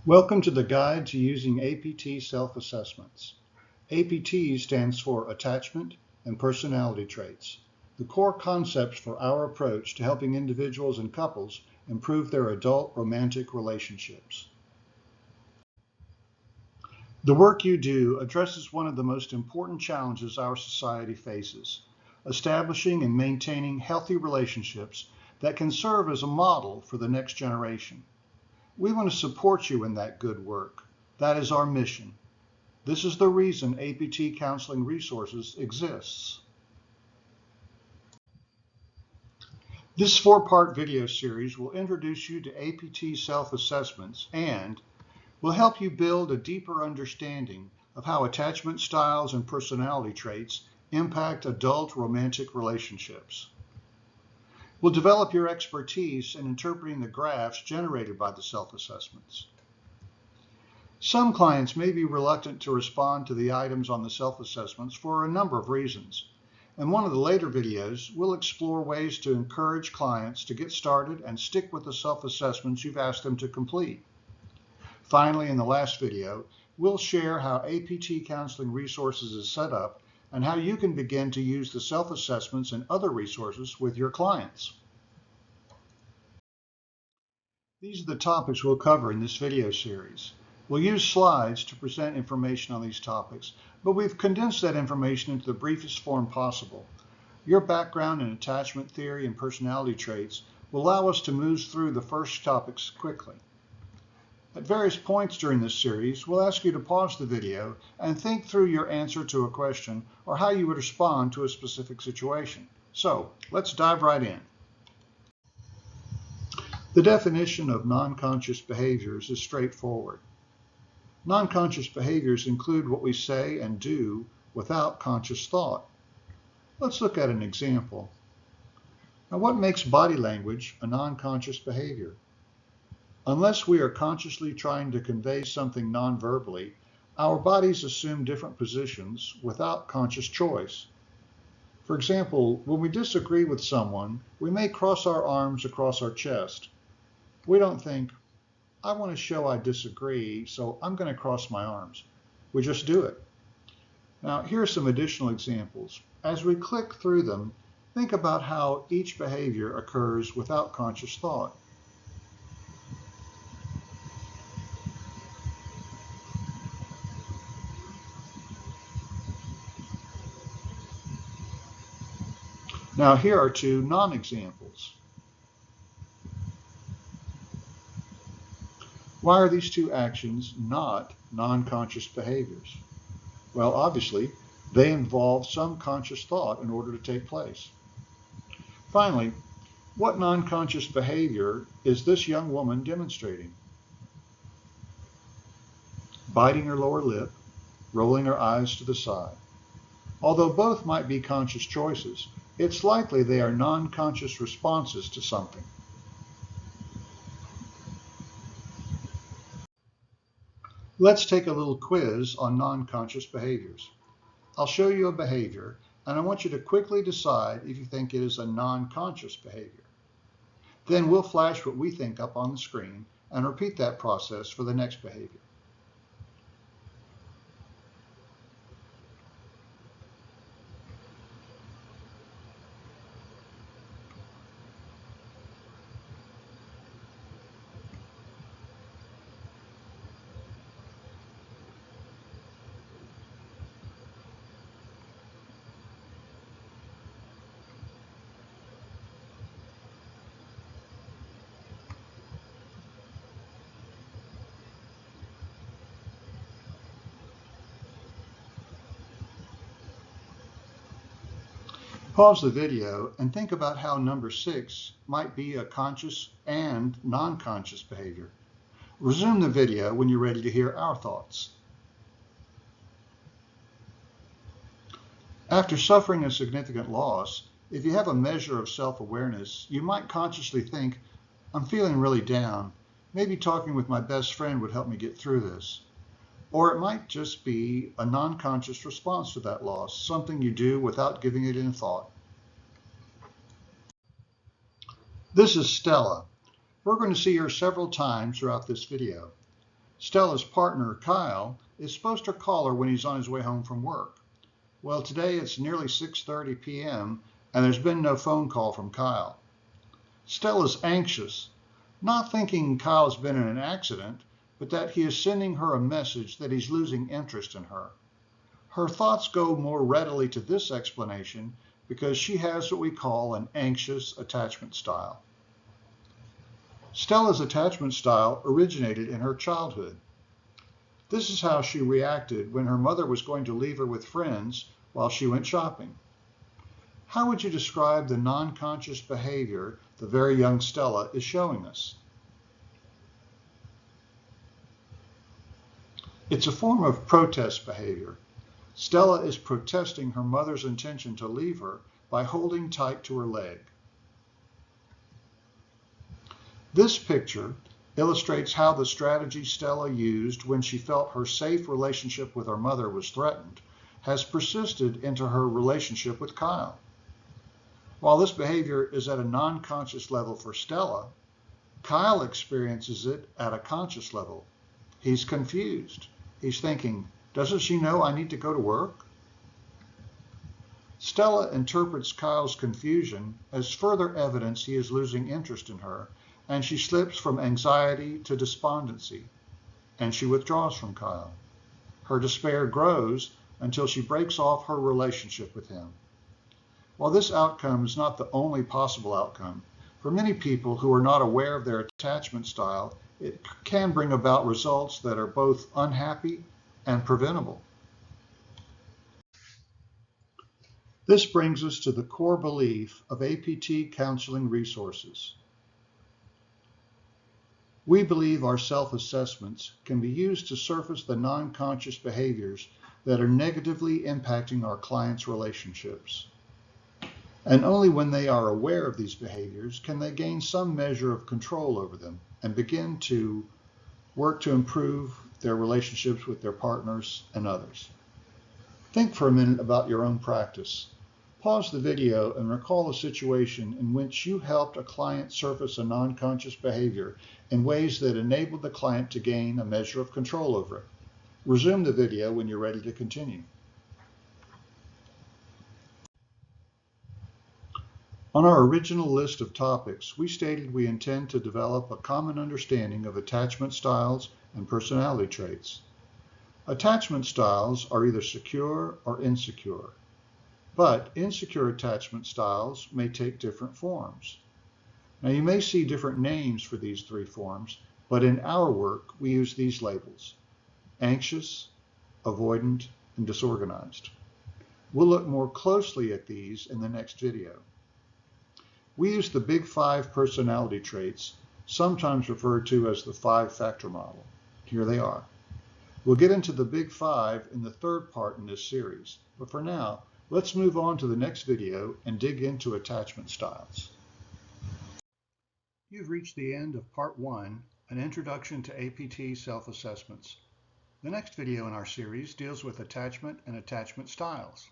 Welcome to the Guide to Using APT Self-Assessments. APT stands for Attachment and Personality Traits, the core concepts for our approach to helping individuals and couples improve their adult romantic relationships. The work you do addresses one of the most important challenges our society faces, establishing and maintaining healthy relationships that can serve as a model for the next generation. We want to support you in that good work. That is our mission. This is the reason APT Counseling Resources exists. This four-part video series will introduce you to APT self-assessments and will help you build a deeper understanding of how attachment styles and personality traits impact adult romantic relationships. We'll develop your expertise in interpreting the graphs generated by the self-assessments. Some clients may be reluctant to respond to the items on the self-assessments for a number of reasons. In one of the later videos, we'll explore ways to encourage clients to get started and stick with the self-assessments you've asked them to complete. Finally, in the last video, we'll share how APT Counseling Resources is set up and how you can begin to use the self-assessments and other resources with your clients. These are the topics we'll cover in this video series. We'll use slides to present information on these topics, but we've condensed that information into the briefest form possible. Your background in attachment theory and personality traits will allow us to move through the first topics quickly. At various points during this series, we'll ask you to pause the video and think through your answer to a question or how you would respond to a specific situation. So, let's dive right in. The definition of non-conscious behaviors is straightforward. Non-conscious behaviors include what we say and do without conscious thought. Let's look at an example. Now, what makes body language a non-conscious behavior? Unless we are consciously trying to convey something non-verbally, our bodies assume different positions without conscious choice. For example, when we disagree with someone, we may cross our arms across our chest. We don't think, I want to show I disagree, so I'm going to cross my arms. We just do it. Now, here are some additional examples. As we click through them, think about how each behavior occurs without conscious thought. Now, here are two non-examples. Why are these two actions not non-conscious behaviors? Well, obviously, they involve some conscious thought in order to take place. Finally, what non-conscious behavior is this young woman demonstrating? Biting her lower lip, rolling her eyes to the side. Although both might be conscious choices, it's likely they are non-conscious responses to something. Let's take a little quiz on non-conscious behaviors. I'll show you a behavior, and I want you to quickly decide if you think it is a non-conscious behavior. Then we'll flash what we think up on the screen and repeat that process for the next behavior. Pause the video and think about how number 6 might be a conscious and non-conscious behavior. Resume the video when you're ready to hear our thoughts. After suffering a significant loss, if you have a measure of self-awareness, you might consciously think, I'm feeling really down. Maybe talking with my best friend would help me get through this. Or it might just be a non-conscious response to that loss, something you do without giving it any thought. This is Stella. We're going to see her several times throughout this video. Stella's partner, Kyle, is supposed to call her when he's on his way home from work. Well, today it's nearly 6:30 p.m. and there's been no phone call from Kyle. Stella's anxious, not thinking Kyle's been in an accident, but that he is sending her a message that he's losing interest in her. Her thoughts go more readily to this explanation because she has what we call an anxious attachment style. Stella's attachment style originated in her childhood. This is how she reacted when her mother was going to leave her with friends while she went shopping. How would you describe the non-conscious behavior the very young Stella is showing us? It's a form of protest behavior. Stella is protesting her mother's intention to leave her by holding tight to her leg. This picture illustrates how the strategy Stella used when she felt her safe relationship with her mother was threatened has persisted into her relationship with Kyle. While this behavior is at a non-conscious level for Stella, Kyle experiences it at a conscious level. He's confused. He's thinking, doesn't she know I need to go to work? Stella interprets Kyle's confusion as further evidence he is losing interest in her, and she slips from anxiety to despondency, and she withdraws from Kyle. Her despair grows until she breaks off her relationship with him. While this outcome is not the only possible outcome, for many people who are not aware of their attachment style, it can bring about results that are both unhappy and preventable. This brings us to the core belief of APT counseling resources. We believe our self-assessments can be used to surface the non-conscious behaviors that are negatively impacting our clients' relationships. And only when they are aware of these behaviors can they gain some measure of control over them and begin to work to improve their relationships with their partners and others. Think for a minute about your own practice. Pause the video and recall a situation in which you helped a client surface a non-conscious behavior in ways that enabled the client to gain a measure of control over it. Resume the video when you're ready to continue. On our original list of topics, we stated we intend to develop a common understanding of attachment styles and personality traits. Attachment styles are either secure or insecure, but insecure attachment styles may take different forms. Now you may see different names for these three forms, but in our work we use these labels: anxious, avoidant, and disorganized. We'll look more closely at these in the next video. We use the Big Five personality traits, sometimes referred to as the 5-factor model. Here they are. We'll get into the Big Five in the third part in this series, but for now, let's move on to the next video and dig into attachment styles. You've reached the end of Part 1, an introduction to APT self-assessments. The next video in our series deals with attachment and attachment styles.